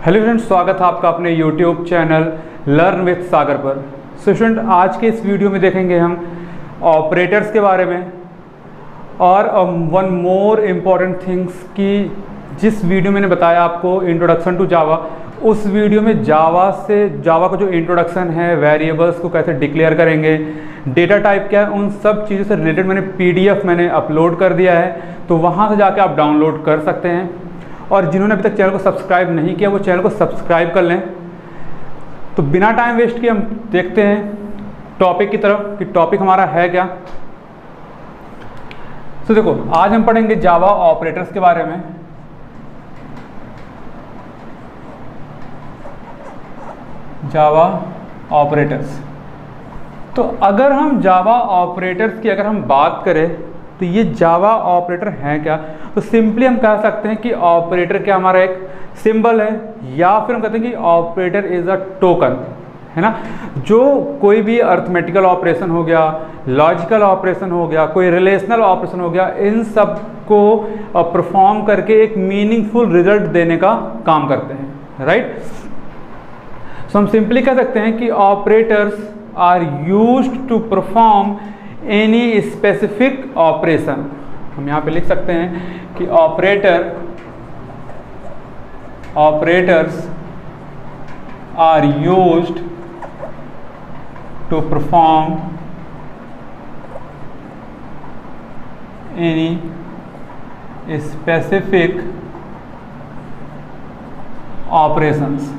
Hello friends, स्वागत है आपका अपने यूट्यूब चैनल लर्न विथ सागर पर। स्टूडेंट, आज के इस वीडियो में देखेंगे हम ऑपरेटर्स के बारे में और वन मोर इम्पॉर्टेंट थिंग्स की जिस वीडियो मैंने बताया आपको इंट्रोडक्शन टू जावा, उस वीडियो में जावा का जो इंट्रोडक्शन है, वेरिएबल्स को कैसे डिक्लेयर करेंगे, डेटा टाइप क्या है, उन सब चीज़ों से रिलेटेड मैंने पीडीएफ अपलोड कर दिया है, तो वहाँ से जाके आप डाउनलोड कर सकते हैं। और जिन्होंने अभी तक चैनल को सब्सक्राइब नहीं किया वो चैनल को सब्सक्राइब कर लें। तो बिना टाइम वेस्ट किए हम देखते हैं टॉपिक की तरफ कि टॉपिक हमारा है क्या। तो देखो, आज हम पढ़ेंगे जावा ऑपरेटर्स के बारे में। जावा ऑपरेटर्स, तो अगर हम जावा ऑपरेटर्स की अगर हम बात करें तो ये जावा ऑपरेटर हैं क्या, तो सिंपली हम कह सकते हैं कि ऑपरेटर क्या हमारा एक सिंबल है, या फिर हम कहते हैं कि ऑपरेटर इज अ टोकन, है ना। जो कोई भी अर्थमेटिकल ऑपरेशन हो गया, लॉजिकल ऑपरेशन हो गया, कोई रिलेशनल ऑपरेशन हो गया, इन सब को परफॉर्म करके एक मीनिंगफुल रिजल्ट देने का काम करते हैं, राइट। सो हम सिंपली कह सकते हैं कि operators are used to perform any specific operation. हम यहाँ पे लिख सकते हैं कि operators are used to perform any specific operations.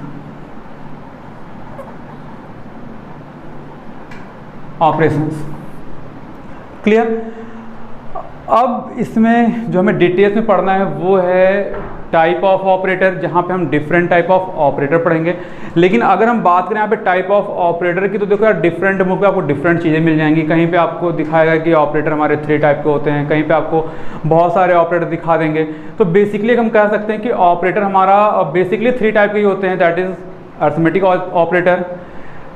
Clear. अब इसमें जो हमें डिटेल्स में पढ़ना है वो है टाइप ऑफ ऑपरेटर, जहाँ पे हम डिफरेंट टाइप ऑफ ऑपरेटर पढ़ेंगे। लेकिन अगर हम बात करें यहाँ पे टाइप ऑफ ऑपरेटर की, तो देखो यार, डिफरेंट बुक पे आपको डिफरेंट चीज़ें मिल जाएंगी। कहीं पे आपको दिखाएगा कि ऑपरेटर हमारे 3 टाइप के होते हैं, कहीं पे आपको बहुत सारे ऑपरेटर दिखा देंगे। तो बेसिकली हम कह सकते हैं कि ऑपरेटर हमारा बेसिकली 3 टाइप के ही होते हैं, that is arithmetic operator,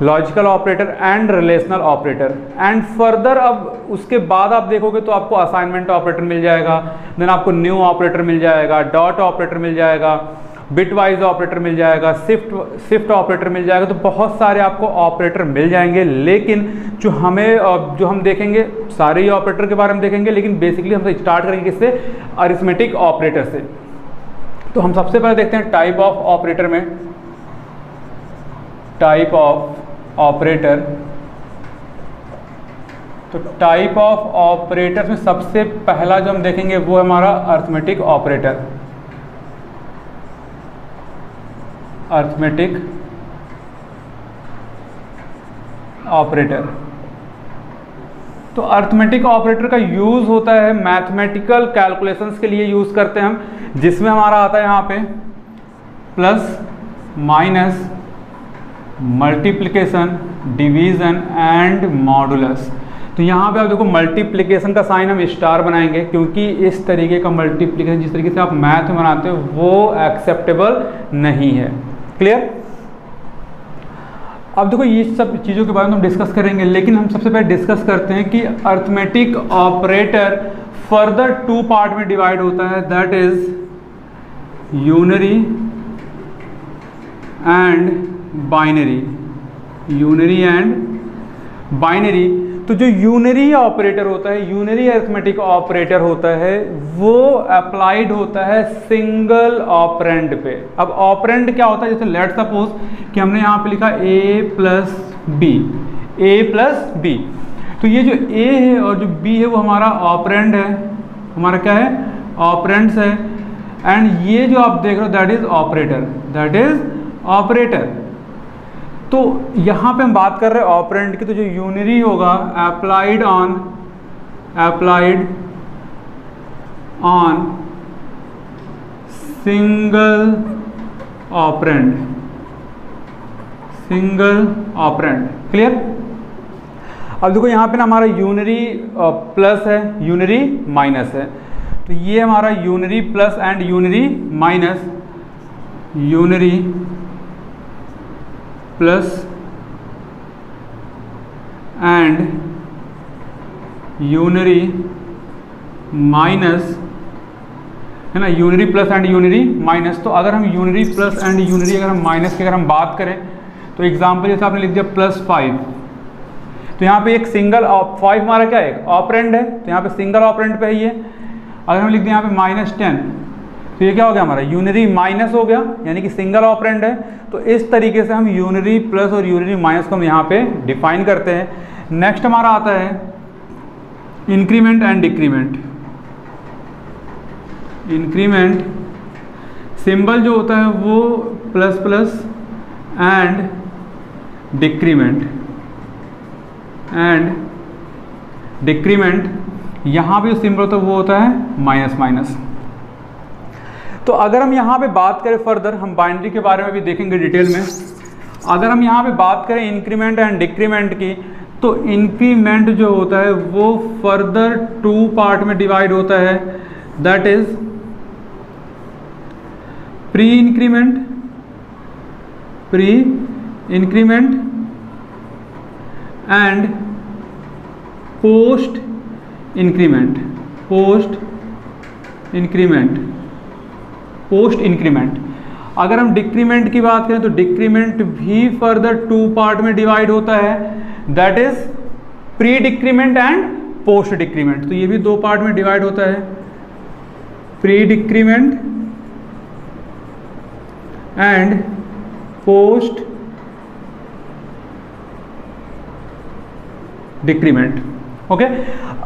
logical operator and relational operator. And further अब उसके बाद आप देखोगे तो आपको असाइनमेंट ऑपरेटर मिल जाएगा, देन आपको न्यू ऑपरेटर मिल जाएगा, डॉट ऑपरेटर मिल जाएगा, बिटवाइज ऑपरेटर मिल जाएगा, शिफ्ट ऑपरेटर मिल जाएगा। तो बहुत सारे आपको ऑपरेटर मिल जाएंगे। लेकिन जो हम देखेंगे सारे ही ऑपरेटर के बारे में देखेंगे, लेकिन बेसिकली हम स्टार्ट करेंगे किससे, अरिथमेटिक ऑपरेटर से। तो हम सबसे पहले देखते हैं टाइप ऑफ ऑपरेटर में, टाइप ऑफ ऑपरेटर। तो टाइप ऑफ ऑपरेटर में सबसे पहला जो हम देखेंगे वो है हमारा अरिथमेटिक ऑपरेटर। अरिथमेटिक ऑपरेटर, तो अरिथमेटिक ऑपरेटर का यूज होता है मैथमेटिकल कैलकुलेशंस के लिए यूज करते हैं हम, जिसमें हमारा आता है यहाँ पे plus, minus, multiplication, division and modulus. तो यहाँ पे आप देखो मल्टीप्लिकेशन का साइन हम स्टार बनाएंगे, क्योंकि इस तरीके का मल्टीप्लिकेशन जिस तरीके से आप मैथ में बनाते हो वो एक्सेप्टेबल नहीं है। क्लियर। अब देखो ये सब चीज़ों के बारे में हम डिस्कस करेंगे, लेकिन हम सबसे पहले डिस्कस करते हैं कि अरिथमेटिक ऑपरेटर फर्दर 2 पार्ट में डिवाइड होता है, that is unary and binary. Unary and binary. तो जो यूनरी ऑपरेटर होता है, यूनरी अरिथमेटिक ऑपरेटर होता है, वो अप्लाइड होता है सिंगल ऑपरेंड पे। अब ऑपरेंड क्या होता है, जैसे लेट सपोज कि हमने यहाँ पे लिखा a प्लस बी। तो ये जो a है और जो b है वो हमारा ऑपरेंड है, हमारा क्या है, ऑपरेंड्स है। एंड ये जो आप देख रहे हो दैट इज ऑपरेटर। तो यहाँ पे हम बात कर रहे हैं ऑपरेंड की, तो जो यूनरी होगा applied on single operand. Clear. अब देखो यहाँ पे ना हमारा यूनरी प्लस है, यूनरी माइनस है। तो ये हमारा unary plus and unary minus, unary plus and unary minus है ना, unary plus and unary minus. तो अगर हम यूनिरी प्लस एंड यूनिरी अगर हम माइनस की अगर हम बात करें तो एग्जाम्पल जैसे आपने लिख दिया +5, तो यहाँ पे एक सिंगल 5 हमारा क्या है, ऑपरेंड है, तो यहाँ पे सिंगल ऑपरेंड पे है ये। अगर हम लिख दें यहाँ पे -10, तो ये क्या हो गया हमारा, यूनिरी माइनस हो गया, यानी कि सिंगल ऑपरेंड है। तो इस तरीके से हम यूनिरी प्लस और यूनिरी माइनस को हम यहाँ पे डिफाइन करते हैं। नेक्स्ट हमारा आता है increment and decrement. Increment symbol जो होता है वो ++ एंड डिक्रीमेंट यहाँ पे जो सिंबल होता है वो होता है -। तो अगर हम यहाँ पे बात करें फर्दर, हम बाइनरी के बारे में भी देखेंगे डिटेल में। अगर हम यहाँ पे बात करें इंक्रीमेंट एंड डिक्रीमेंट की, तो इंक्रीमेंट जो होता है वो फर्दर 2 पार्ट में डिवाइड होता है, that is pre increment and post increment. अगर हम डिक्रीमेंट की बात करें तो डिक्रीमेंट भी फर्दर 2 पार्ट में डिवाइड होता है, that is pre decrement and post decrement. तो ये भी 2 पार्ट में डिवाइड होता है, pre decrement and post decrement. Okay,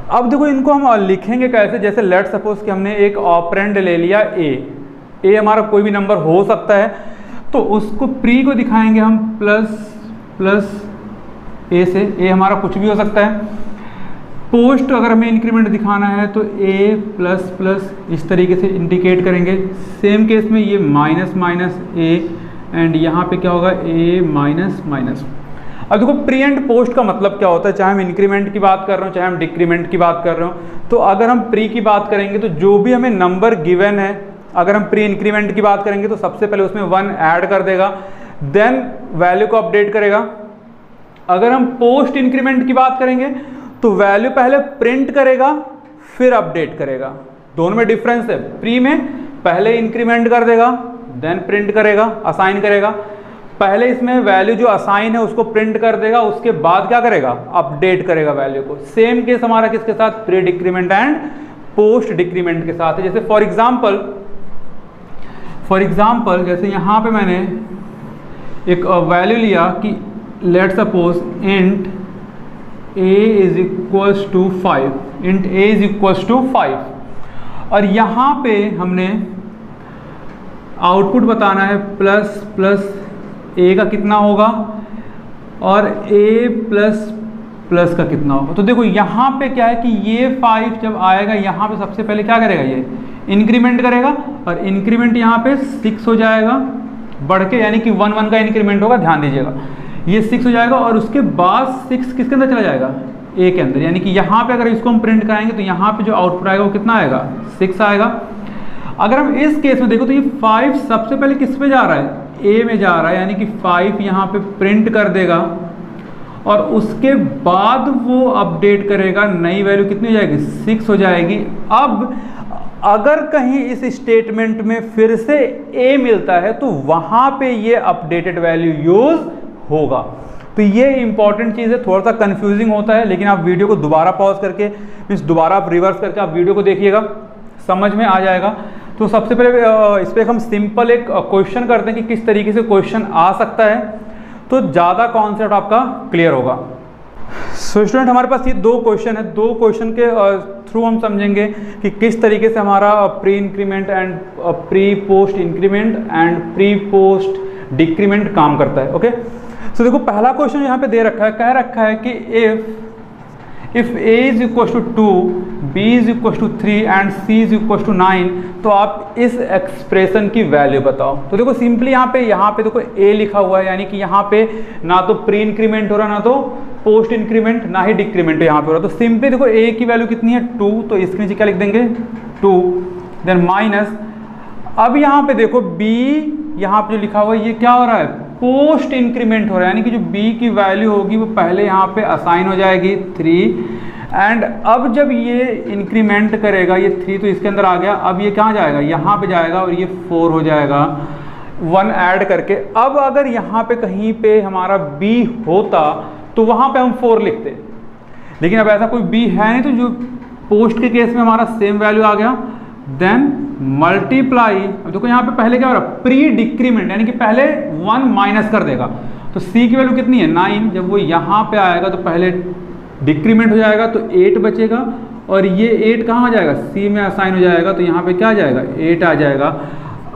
अब देखो इनको हम लिखेंगे कैसे। जैसे लेट सपोज कि हमने एक ऑपरेंड ले लिया ए हमारा कोई भी नंबर हो सकता है, तो उसको प्री को दिखाएंगे हम प्लस ए से, ए हमारा कुछ भी हो सकता है। पोस्ट अगर हमें इंक्रीमेंट दिखाना है तो A++ इस तरीके से इंडिकेट करेंगे। सेम केस में ये -A एंड यहाँ पे क्या होगा A-। अब देखो प्री एंड पोस्ट का मतलब क्या होता है, चाहे हम इंक्रीमेंट की बात कर रहे हो चाहे हम डिक्रीमेंट की बात कर रहे हो। तो अगर हम प्री की बात करेंगे तो जो भी हमें नंबर गिवन है, अगर हम प्री इंक्रीमेंट की बात करेंगे तो सबसे पहले उसमें 1 ऐड कर देगा, देन वैल्यू को अपडेट करेगा। अगर हम पोस्ट इंक्रीमेंट की बात करेंगे तो वैल्यू पहले प्रिंट करेगा फिर अपडेट करेगा। दोनों में डिफरेंस है, प्री में पहले इंक्रीमेंट कर देगा देन प्रिंट करेगा, असाइन करेगा। पहले इसमें वैल्यू जो असाइन है उसको प्रिंट कर देगा, उसके बाद क्या करेगा, अपडेट करेगा वैल्यू को। सेम केस हमारा किसके साथ, pre decrement and post decrement के साथ है। जैसे फॉर एग्जाम्पल जैसे यहाँ पे मैंने एक वैल्यू लिया कि let suppose int a is equals to 5, और यहाँ पे हमने आउटपुट बताना है प्लस a का कितना होगा और a++ का कितना होगा। तो देखो यहाँ पे क्या है कि ये 5 जब आएगा यहाँ पे सबसे पहले क्या करेगा, ये इंक्रीमेंट करेगा और इंक्रीमेंट यहाँ पे 6 हो जाएगा बढ़ के, यानी कि 1 का इंक्रीमेंट होगा, ध्यान दीजिएगा ये 6 हो जाएगा और उसके बाद 6 किसके अंदर चला जाएगा, a के अंदर। यानी कि यहाँ पे अगर इसको हम प्रिंट कराएंगे तो यहाँ पे जो आउटपुट आएगा वो कितना आएगा, 6 आएगा। अगर हम इस केस में देखो तो ये 5 सबसे पहले किस पे जा रहा है, a में जा रहा है, यानी कि 5 यहाँ पे प्रिंट कर देगा और उसके बाद वो अपडेट करेगा, नई वैल्यू कितनी हो जाएगी, 6 हो जाएगी। अब अगर कहीं इस स्टेटमेंट में फिर से a मिलता है तो वहाँ पे ये अपडेटेड वैल्यू यूज होगा। तो ये इंपॉर्टेंट चीज़ है, थोड़ा सा कंफ्यूजिंग होता है, लेकिन आप वीडियो को दोबारा पॉज करके मीन्स दोबारा आप रिवर्स करके आप वीडियो को देखिएगा, समझ में आ जाएगा। तो सबसे पहले इस पर हम सिंपल एक क्वेश्चन करते हैं कि किस तरीके से क्वेश्चन आ सकता है, तो ज़्यादा कॉन्सेप्ट आपका क्लियर होगा। सो स्टूडेंट हमारे पास ये 2 क्वेश्चन है, 2 क्वेश्चन के थ्रू हम समझेंगे कि किस तरीके से हमारा pre increment and pre post increment and pre post decrement काम करता है। ओके, सो देखो पहला क्वेश्चन यहाँ पे दे रखा है, कह रखा है कि if a is equal to 2, b is equal to 3 and c is equal to 9, तो आप इस एक्सप्रेशन की वैल्यू बताओ। तो देखो सिंपली यहाँ पे देखो a लिखा हुआ है, यानी कि यहाँ पे ना तो प्री इंक्रीमेंट हो रहा ना तो पोस्ट इंक्रीमेंट ना ही डिक्रीमेंट यहाँ पे हो रहा। तो सिंपली देखो a की वैल्यू कितनी है 2, तो इसके नीचे क्या लिख देंगे 2, देन माइनस। अब यहाँ पे देखो b यहाँ पे जो लिखा हुआ है ये क्या हो रहा है, पोस्ट इंक्रीमेंट हो रहा है, यानी कि जो b की वैल्यू होगी वो पहले यहाँ पे असाइन हो जाएगी 3, एंड अब जब ये इंक्रीमेंट करेगा, ये 3 तो इसके अंदर आ गया, अब ये कहाँ जाएगा, यहाँ पे जाएगा और ये 4 हो जाएगा 1 ऐड करके। अब अगर यहाँ पे कहीं पे हमारा b होता तो वहाँ पे हम 4 लिखते, लेकिन अब ऐसा कोई b है नहीं, तो जो पोस्ट के केस में हमारा सेम वैल्यू आ गया। देन मल्टीप्लाई, अब देखो यहाँ पे पहले क्या हो रहा है, प्री डिक्रीमेंट, यानी कि पहले 1 माइनस कर देगा। तो c की वैल्यू कितनी है 9, जब वो यहाँ पे आएगा तो पहले डिक्रीमेंट हो जाएगा तो 8 बचेगा, और ये 8 कहाँ आ जाएगा, c में असाइन हो जाएगा, तो यहाँ पे क्या आ जाएगा 8 आ जाएगा।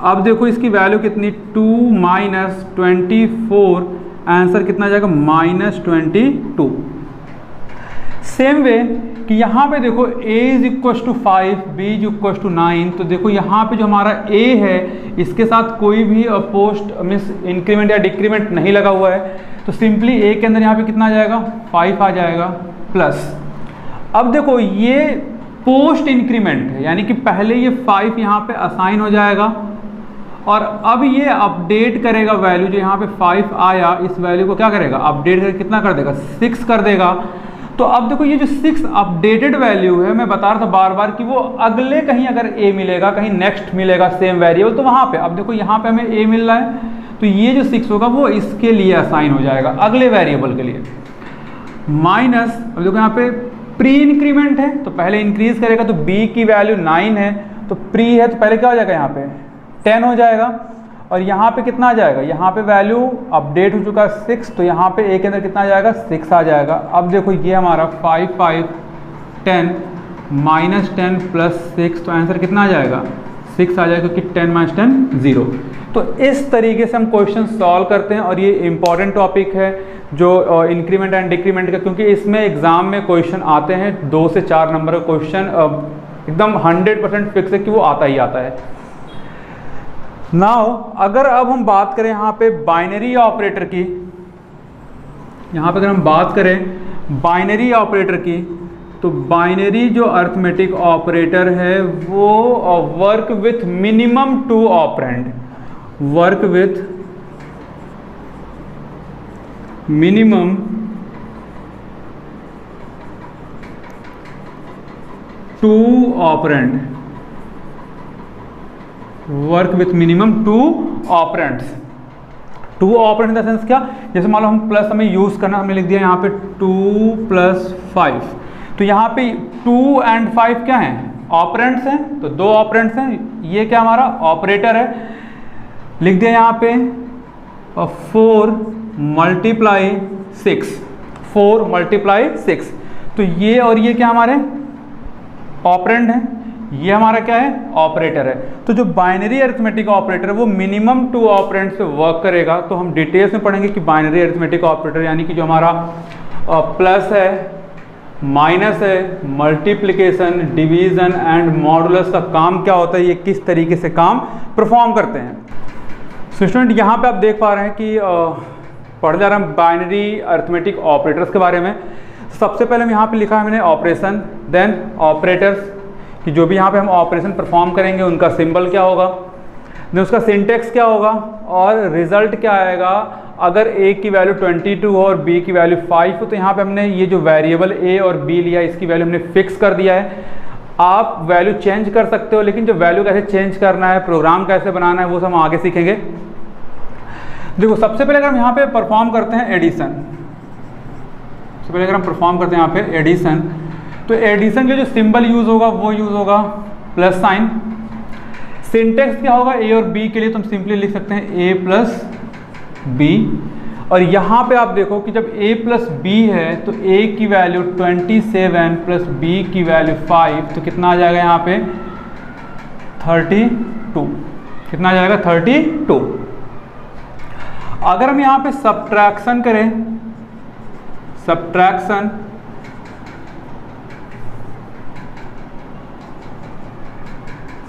अब देखो इसकी वैल्यू कितनी, 2 माइनस 24, आंसर कितना आ जाएगा -22। सेम वे कि यहाँ पे देखो a is equal to 5, b is equal to 9, तो देखो यहाँ पे जो हमारा a है इसके साथ कोई भी पोस्ट मीन्स इंक्रीमेंट या डिक्रीमेंट नहीं लगा हुआ है, तो सिंपली a के अंदर यहाँ पे कितना आ जाएगा 5 आ जाएगा प्लस। अब देखो ये पोस्ट इंक्रीमेंट है, यानी कि पहले ये 5 यहाँ पे असाइन हो जाएगा, और अब ये अपडेट करेगा वैल्यू, जो यहाँ पे 5 आया इस वैल्यू को क्या करेगा, अपडेट करके कितना कर देगा 6 कर देगा। तो अब देखो ये जो 6 अपडेटेड वैल्यू है, मैं बता रहा था बार बार कि वो अगले कहीं अगर a मिलेगा, कहीं नेक्स्ट मिलेगा सेम वेरिएबल, तो वहाँ पे अब देखो यहाँ पे हमें a मिल रहा है, तो ये जो 6 होगा वो इसके लिए असाइन हो जाएगा अगले वेरिएबल के लिए। माइनस, अब देखो यहाँ पे प्री इंक्रीमेंट है तो पहले इंक्रीज करेगा, तो b की वैल्यू 9 है, तो प्री है तो पहले क्या हो जाएगा यहाँ पे 10 हो जाएगा, और यहाँ पे कितना आ जाएगा, यहाँ पे वैल्यू अपडेट हो चुका है 6, तो यहाँ पे a के अंदर कितना आ जाएगा 6 आ जाएगा। अब देखो ये हमारा 5 5 10 -10 प्लस 6, तो आंसर कितना आ जाएगा 6 आ जाएगा, क्योंकि 10 - 10 0। तो इस तरीके से हम क्वेश्चन सॉल्व करते हैं, और ये इंपॉर्टेंट टॉपिक है जो इंक्रीमेंट एंड डिक्रीमेंट का, क्योंकि इसमें एग्जाम में क्वेश्चन आते हैं 2 से 4 नंबर का क्वेश्चन एकदम 100% फिक्स है कि वो आता ही आता है। नाउ अगर अब हम बात करें यहाँ पे बाइनरी ऑपरेटर की, यहाँ पे अगर हम बात करें बाइनरी ऑपरेटर की, तो बाइनरी जो अर्थमेटिक ऑपरेटर है वो work with minimum 2 operand, work with minimum 2 operand, work with minimum 2 operands. 2 operand in the sense क्या, जैसे मान लो हम प्लस हमें यूज करना, हमने लिख दिया यहाँ पे 2 + 5, तो यहाँ पे 2 और 5 क्या हैं ऑपरेंड्स हैं, तो 2 ऑपरेंड्स हैं, ये क्या हमारा ऑपरेटर है, लिख दिया यहाँ पे 4 × 6, 4 × 6, तो ये और ये क्या हमारे ऑपरेंड है, ये हमारा क्या है ऑपरेटर है। तो जो बाइनरी अरिथमेटिक ऑपरेटर है वो मिनिमम 2 ऑपरेंड से वर्क करेगा। तो हम डिटेल्स में पढ़ेंगे कि बाइनरी अरिथमेटिक ऑपरेटर यानी कि जो हमारा प्लस है, माइनस है, मल्टीप्लिकेशन, डिवीजन एंड मॉडुलस का काम क्या होता है, ये किस तरीके से काम परफॉर्म करते हैं। सो स्टूडेंट यहाँ पे आप देख पा रहे हैं कि पढ़ जा रहा हम बाइनरी अरिथमेटिक ऑपरेटर्स के बारे में। सबसे पहले हम यहाँ पे लिखा है मैंने ऑपरेशन, देन ऑपरेटर्स, कि जो भी यहाँ पे हम ऑपरेशन परफॉर्म करेंगे उनका सिंबल क्या होगा, देन उसका सिंटेक्स क्या होगा, और रिजल्ट क्या आएगा अगर a की वैल्यू 22 हो और b की वैल्यू 5 हो। तो यहाँ पे हमने ये जो वेरिएबल a और b लिया इसकी वैल्यू हमने फिक्स कर दिया है। आप वैल्यू चेंज कर सकते हो, लेकिन जो वैल्यू कैसे चेंज करना है, प्रोग्राम कैसे बनाना है, वो सब हम आगे सीखेंगे। देखो सबसे पहले अगर हम यहाँ पे परफॉर्म करते हैं एडिशन, सबसे पहले अगर हम परफॉर्म करते हैं यहाँ पे एडिशन, तो एडिशन के जो सिंबल यूज होगा वो यूज होगा प्लस साइन। सिंटेक्स क्या होगा a और b के लिए, तो हम सिंपली लिख सकते हैं a + b, और यहाँ पे आप देखो कि जब a + b है तो a की वैल्यू 27 + b की वैल्यू 5, तो कितना आ जाएगा यहाँ पे 32, कितना आ जाएगा 32। अगर हम यहाँ पे सब्ट्रैक्शन करें, सब्ट्रैक्शन,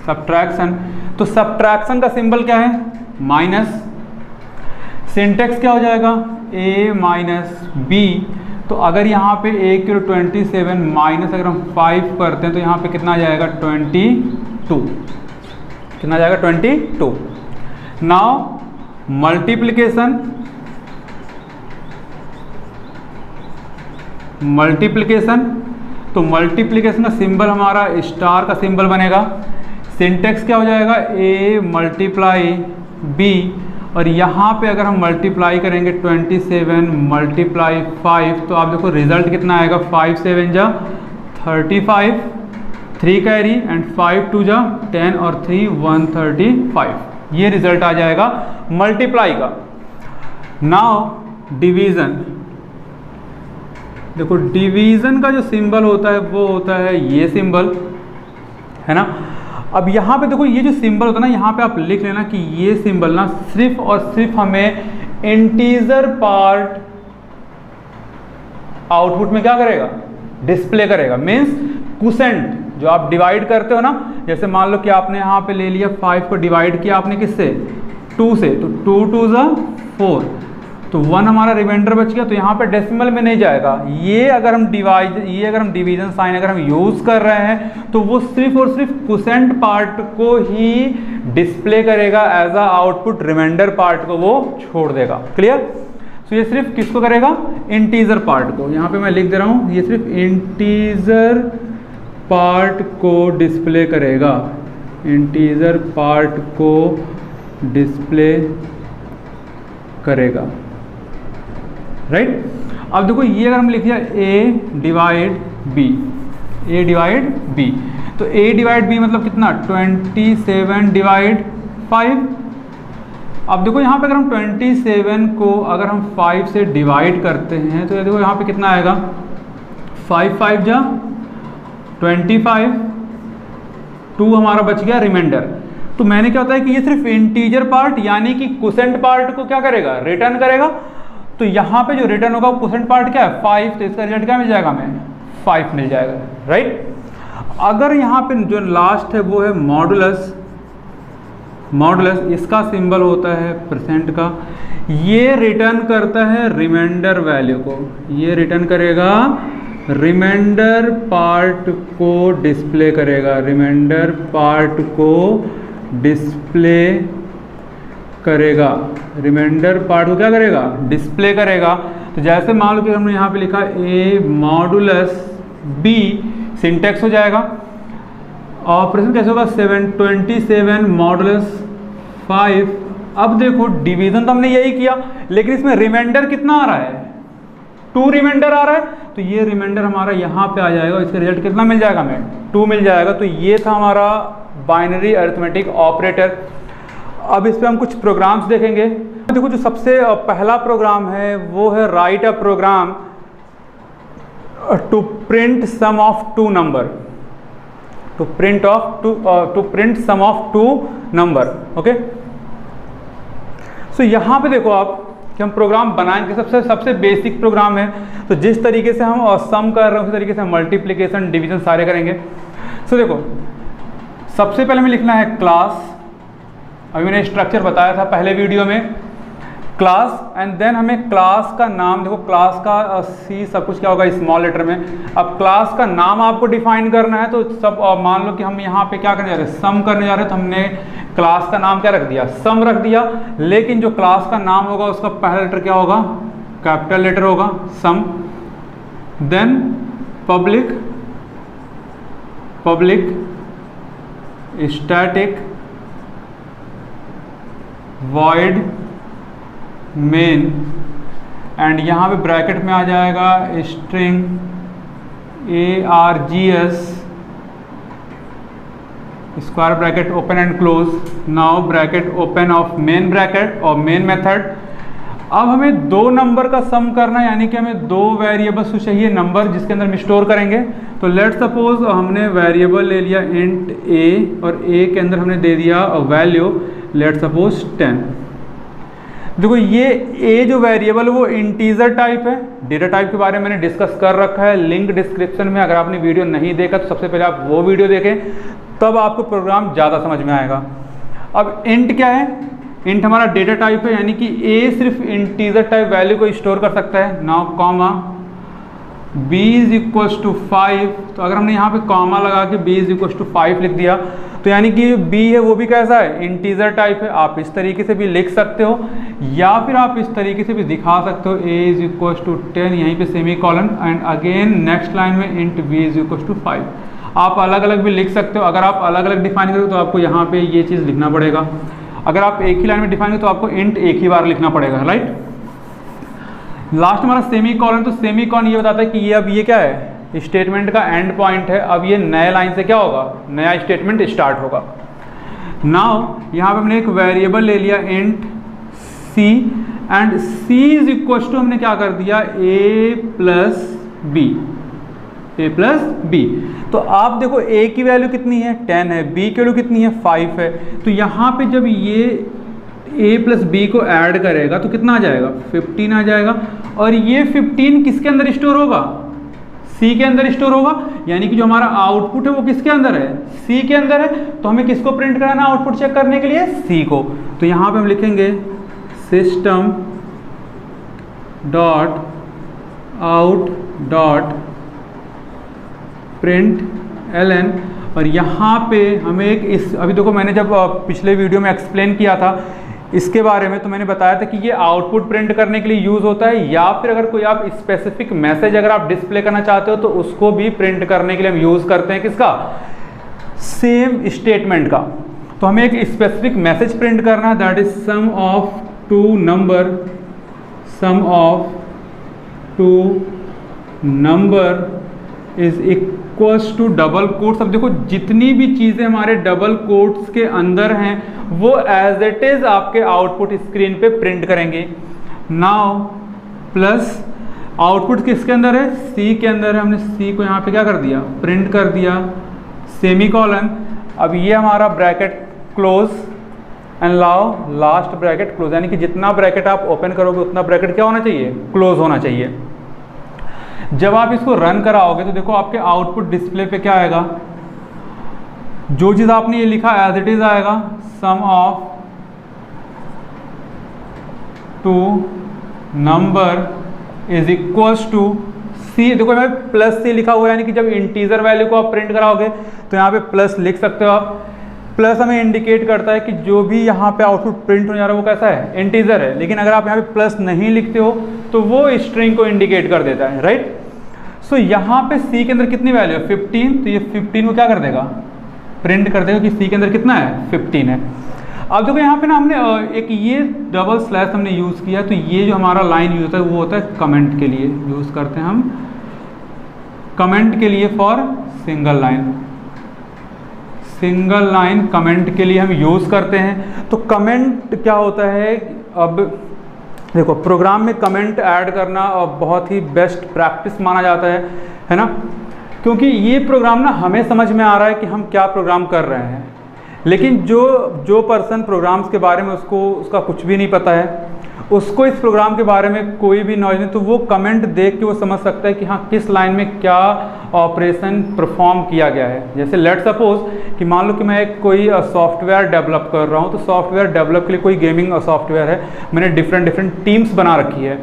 सब्ट्रैक्शन, तो सब्ट्रैक्शन का सिंबल क्या है माइनस। सिंटेक्स क्या हो जाएगा a - b, तो अगर यहाँ पे a की 27 माइनस अगर हम 5 करते हैं तो यहाँ पे कितना आ जाएगा 22, कितना आ जाएगा 22। नाउ मल्टीप्लिकेशन, मल्टीप्लिकेशन, तो मल्टीप्लिकेशन का सिंबल हमारा स्टार का सिंबल बनेगा। सिंटेक्स क्या हो जाएगा, a मल्टीप्लाई b, और यहाँ पे अगर हम मल्टीप्लाई करेंगे 27 मल्टीप्लाई 5 तो आप देखो रिजल्ट कितना आएगा, 5 7 जा 35, 3 कैरी एंड 5 2 जा 10 और 3 135, ये रिजल्ट आ जाएगा मल्टीप्लाई का। नाउ डिवीज़न, देखो डिवीज़न का जो सिंबल होता है वो होता है ये सिंबल, है ना। अब यहाँ पे देखो ये जो सिंबल होता है ना, यहाँ पे आप लिख लेना कि ये सिंबल ना सिर्फ और सिर्फ हमें इंटीजर पार्ट आउटपुट में क्या करेगा, डिस्प्ले करेगा। मीन्स क्वोशेंट जो आप डिवाइड करते हो ना, जैसे मान लो कि आपने यहाँ पे ले लिया 5 को डिवाइड किया आपने किससे, 2 से, तो 2 2 जा 4, तो 1 हमारा रिमाइंडर बच गया, तो यहाँ पे डेसिमल में नहीं जाएगा। ये अगर हम डिवीजन साइन अगर हम यूज़ कर रहे हैं तो वो सिर्फ और सिर्फ क्वोशेंट पार्ट को ही डिस्प्ले करेगा, as a output remainder part को वो छोड़ देगा। क्लियर। तो ये सिर्फ किसको करेगा, इंटीजर पार्ट को। यहाँ पे मैं लिख दे रहा हूँ, ये सिर्फ इंटीजर पार्ट को डिस्प्ले करेगा, इंटीजर पार्ट को डिस्प्ले करेगा, राइट। अब देखो ये अगर हम लिख दिया a divide b, a divide b, तो a डिवाइड b मतलब कितना, 27 डिवाइड 5। अब देखो यहाँ पे अगर हम 27 को अगर हम 5 से डिवाइड करते हैं तो ये देखो यहाँ पे कितना आएगा, 5 5 जा 25, 2 हमारा बच गया रिमाइंडर। तो मैंने क्या होता है कि ये सिर्फ इंटीजर पार्ट यानी कि क्वोशेंट पार्ट को क्या करेगा, रिटर्न करेगा। तो यहाँ पे जो रिटर्न होगा क्वोशेंट पार्ट क्या है, 5, तो इसका रिजल्ट क्या मिल जाएगा, हमें 5 मिल जाएगा, राइट। अगर यहाँ पे जो लास्ट है वो है मॉडुलस, मॉडुलस इसका सिंबल होता है परसेंट का, ये रिटर्न करता है रिमाइंडर वैल्यू को, ये रिटर्न करेगा रिमाइंडर पार्ट को डिस्प्ले करेगा, रिमाइंडर पार्ट को डिस्प्ले करेगा, रिमाइंडर पार्ट को क्या करेगा, डिस्प्ले करेगा। तो जैसे मान लो कि हमने यहाँ पे लिखा a मॉडुलस b, सिंटेक्स हो जाएगा, ऑपरेशन कैसे होगा, 27 मॉडुलस 5। अब देखो डिवीजन तो हमने यही किया, लेकिन इसमें रिमाइंडर कितना आ रहा है, 2 रिमाइंडर आ रहा है, तो ये रिमाइंडर हमारा यहाँ पे आ जाएगा, इसका रिजल्ट कितना मिल जाएगा, हमें 2 मिल जाएगा। तो ये था हमारा बाइनरी अरिथमेटिक ऑपरेटर। अब इस पे हम कुछ प्रोग्राम्स देखेंगे। देखो जो सबसे पहला प्रोग्राम है वो है write a program to print sum of 2 number, to print sum of 2 number. Okay, so यहाँ पे देखो आप कि हम प्रोग्राम बनाएंगे, सबसे बेसिक प्रोग्राम है। तो जिस तरीके से हम सम कर रहे हैं उसी तरीके से मल्टीप्लिकेशन डिवीजन सारे करेंगे। सो देखो सबसे पहले हमें लिखना है क्लास, अभी मैंने स्ट्रक्चर बताया था पहले वीडियो में, क्लास, एंड देन हमें क्लास का नाम, देखो क्लास का सी सब कुछ क्या होगा स्मॉल लेटर में। अब क्लास का नाम आपको डिफाइन करना है, तो सब मान लो कि हम यहाँ पे क्या करने जा रहे हैं, सम करने जा रहे हैं, तो हमने क्लास का नाम क्या रख दिया, सम रख दिया। लेकिन जो क्लास का नाम होगा उसका पहला लेटर क्या होगा, कैपिटल लेटर होगा, sum. Then public static void main, and यहाँ पे ब्रैकेट में आ जाएगा string args square bracket open and close. Now bracket open of main bracket और मेन मेथड। अब हमें 2 नंबर का सम करना है, यानी कि हमें 2 वेरिएबल्स तो चाहिए नंबर जिसके अंदर हम स्टोर करेंगे। तो लेट सपोज हमने वेरिएबल ले लिया इंट a, और a के अंदर हमने दे दिया वैल्यू लेट सपोज 10। देखो ये a जो वेरिएबल वो इंटीजर टाइप है, डेटा टाइप के बारे में मैंने डिस्कस कर रखा है, लिंक डिस्क्रिप्शन में। अगर आपने वीडियो नहीं देखा तो सबसे पहले आप वो वीडियो देखें, तब आपको प्रोग्राम ज़्यादा समझ में आएगा। अब इंट क्या है, इंट हमारा डेटा टाइप है, यानी कि a सिर्फ इंटीजर टाइप वैल्यू को स्टोर कर सकता है। Now comma b is equal to 5, तो अगर हमने यहाँ पे कॉमा लगा के b इज इक्वल टू 5 लिख दिया तो यानी कि b है वो भी कैसा है, इंटीजर टाइप है। आप इस तरीके से भी लिख सकते हो या फिर आप इस तरीके से भी दिखा सकते हो, a इज इक्वल टू 10 यहीं पे semicolon and again next line में int b is equal to 5। आप अलग अलग भी लिख सकते हो। अगर आप अलग अलग डिफाइन करोगे तो आपको यहाँ पे ये चीज़ लिखना पड़ेगा। अगर आप एक ही लाइन में डिफाइन करोगे तो आपको इंट एक ही बार लिखना पड़ेगा, राइट। लास्ट हमारा सेमी कॉलन, तो सेमी कॉलन ये बताता है कि ये अब ये क्या है, स्टेटमेंट का एंड पॉइंट है। अब ये नए लाइन से क्या होगा, नया स्टेटमेंट स्टार्ट होगा। नाउ यहाँ पे हमने एक वेरिएबल ले लिया int c and c is equal to हमने क्या कर दिया a प्लस b। तो आप देखो a की वैल्यू कितनी है 10 है, b की वैल्यू कितनी है 5 है। तो यहाँ पे जब ये a प्लस b को ऐड करेगा तो कितना आ जाएगा 15 आ जाएगा। और ये 15 किसके अंदर स्टोर होगा, c के अंदर स्टोर होगा। यानी कि जो हमारा आउटपुट है वो किसके अंदर है, c के अंदर है। तो हमें किसको प्रिंट कराना है आउटपुट चेक करने के लिए, c को। तो यहाँ पे हम लिखेंगे system dot out dot print ln। और यहाँ पे हमें एक इस अभी देखो मैंने जब पिछले वीडियो में एक्सप्लेन किया था इसके बारे में, तो मैंने बताया था कि ये आउटपुट प्रिंट करने के लिए यूज़ होता है, या फिर अगर कोई आप स्पेसिफिक मैसेज अगर आप डिस्प्ले करना चाहते हो तो उसको भी प्रिंट करने के लिए हम यूज़ करते हैं किसका, सेम स्टेटमेंट का। तो हमें एक स्पेसिफिक मैसेज प्रिंट करना है, that is sum of two number is equals to double quotes. अब देखो जितनी भी चीज़ें हमारे डबल कोट्स के अंदर हैं वो एज इट इज़ आपके आउटपुट स्क्रीन पे प्रिंट करेंगे। नाउ प्लस आउटपुट किसके अंदर है, सी के अंदर है। हमने सी को यहाँ पे क्या कर दिया, प्रिंट कर दिया, सेमी कॉलन। अब ये हमारा bracket close and last bracket close, यानी कि जितना ब्रैकेट आप ओपन करोगे उतना ब्रैकेट क्या होना चाहिए, क्लोज होना चाहिए। जब आप इसको रन कराओगे तो देखो आपके आउटपुट डिस्प्ले पे क्या आएगा, जो चीज़ आपने ये लिखा एज इट इज आएगा, sum of two number is equals to C. देखो यहाँ पे प्लस सी लिखा हुआ है, यानी कि जब इंटीजर वैल्यू को आप प्रिंट कराओगे तो यहाँ पे प्लस लिख सकते हो आप। प्लस हमें इंडिकेट करता है कि जो भी यहाँ पे आउटपुट प्रिंट होने जा रहा है वो कैसा है, इंटीजर है। लेकिन अगर आप यहाँ पे प्लस नहीं लिखते हो तो वो स्ट्रिंग को इंडिकेट कर देता है, राइट। सो यहाँ पे सी के अंदर कितनी वैल्यू है 15, तो ये 15 को क्या कर देगा, प्रिंट कर देगा कि सी के अंदर कितना है 15 है। अब देखो यहाँ पे ना हमने एक ये डबल स्लैश हमने यूज़ किया, तो ये जो हमारा लाइन यूज होता है वो होता है कमेंट के लिए यूज़ करते हैं हम, कमेंट के लिए फॉर सिंगल लाइन कमेंट के लिए हम यूज़ करते हैं। तो कमेंट क्या होता है, अब देखो प्रोग्राम में कमेंट ऐड करना बहुत ही बेस्ट प्रैक्टिस माना जाता है ना, क्योंकि ये प्रोग्राम ना हमें समझ में आ रहा है कि हम क्या प्रोग्राम कर रहे हैं, लेकिन जो पर्सन प्रोग्राम्स के बारे में उसका कुछ भी नहीं पता है, उसको इस प्रोग्राम के बारे में कोई भी नॉलेज नहीं, तो वो कमेंट देख के वो समझ सकता है कि हाँ किस लाइन में क्या ऑपरेशन परफॉर्म किया गया है। जैसे लेट सपोज कि मान लो कि मैं एक कोई सॉफ्टवेयर डेवलप कर रहा हूँ, तो सॉफ्टवेयर डेवलप के लिए कोई गेमिंग सॉफ्टवेयर है, मैंने डिफरेंट टीम्स बना रखी है।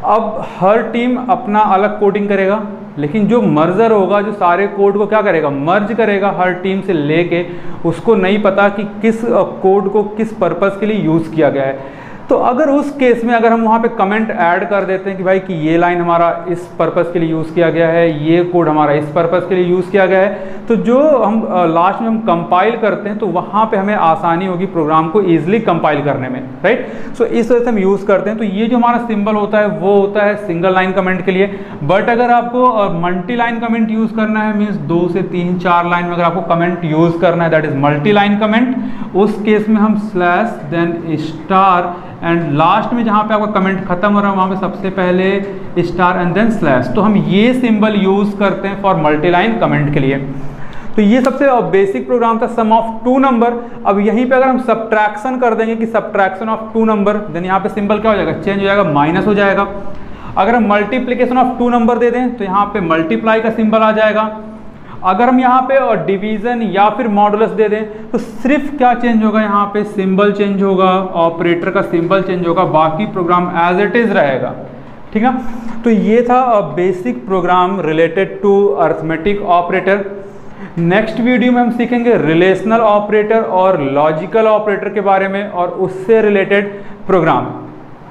अब हर टीम अपना अलग कोडिंग करेगा, लेकिन जो मर्जर होगा जो सारे कोड को क्या करेगा, मर्ज करेगा हर टीम से लेके, उसको नहीं पता कि किस कोड को किस पर्पस के लिए यूज़ किया गया है। तो अगर उस केस में अगर हम वहाँ पे कमेंट ऐड कर देते हैं कि भाई कि ये लाइन हमारा इस पर्पस के लिए यूज़ किया गया है, ये कोड हमारा इस पर्पस के लिए यूज़ किया गया है, तो जो हम लास्ट में हम कंपाइल करते हैं तो वहाँ पे हमें आसानी होगी प्रोग्राम को ईजिली कंपाइल करने में, राइट। सो इस वजह से हम यूज़ करते हैं। तो ये जो हमारा सिंबल होता है वो होता है सिंगल लाइन कमेंट के लिए। बट अगर आपको मल्टी लाइन कमेंट यूज़ करना है, मीन्स 2 से 3 4 लाइन में अगर आपको कमेंट यूज़ करना है, that is multi line comment, उस केस में हम slash then star and last में जहाँ पे आपका कमेंट खत्म हो रहा है वहाँ पे सबसे पहले स्टार एंड देन स्लैश। तो हम ये सिंबल यूज़ करते हैं फॉर मल्टी लाइन कमेंट के लिए। तो ये सबसे बेसिक प्रोग्राम था सम ऑफ टू नंबर। अब यहीं पे अगर हम सब्ट्रैक्शन कर देंगे कि subtraction of two number, then यहाँ पे सिंबल क्या हो जाएगा, चेंज हो जाएगा, माइनस हो जाएगा। अगर हम मल्टीप्लीकेशन ऑफ टू नंबर दे दें तो यहाँ पे मल्टीप्लाई का सिंबल आ जाएगा। अगर हम यहाँ पे डिवीज़न या फिर मॉडुलस दे दें तो सिर्फ क्या चेंज होगा, यहाँ पे सिंबल चेंज होगा, ऑपरेटर का सिंबल चेंज होगा, बाकी प्रोग्राम एज इट इज़ रहेगा, ठीक है। तो ये था basic program related to arithmetic operator. Next video में हम सीखेंगे रिलेशनल ऑपरेटर और लॉजिकल ऑपरेटर के बारे में और उससे रिलेटेड प्रोग्राम।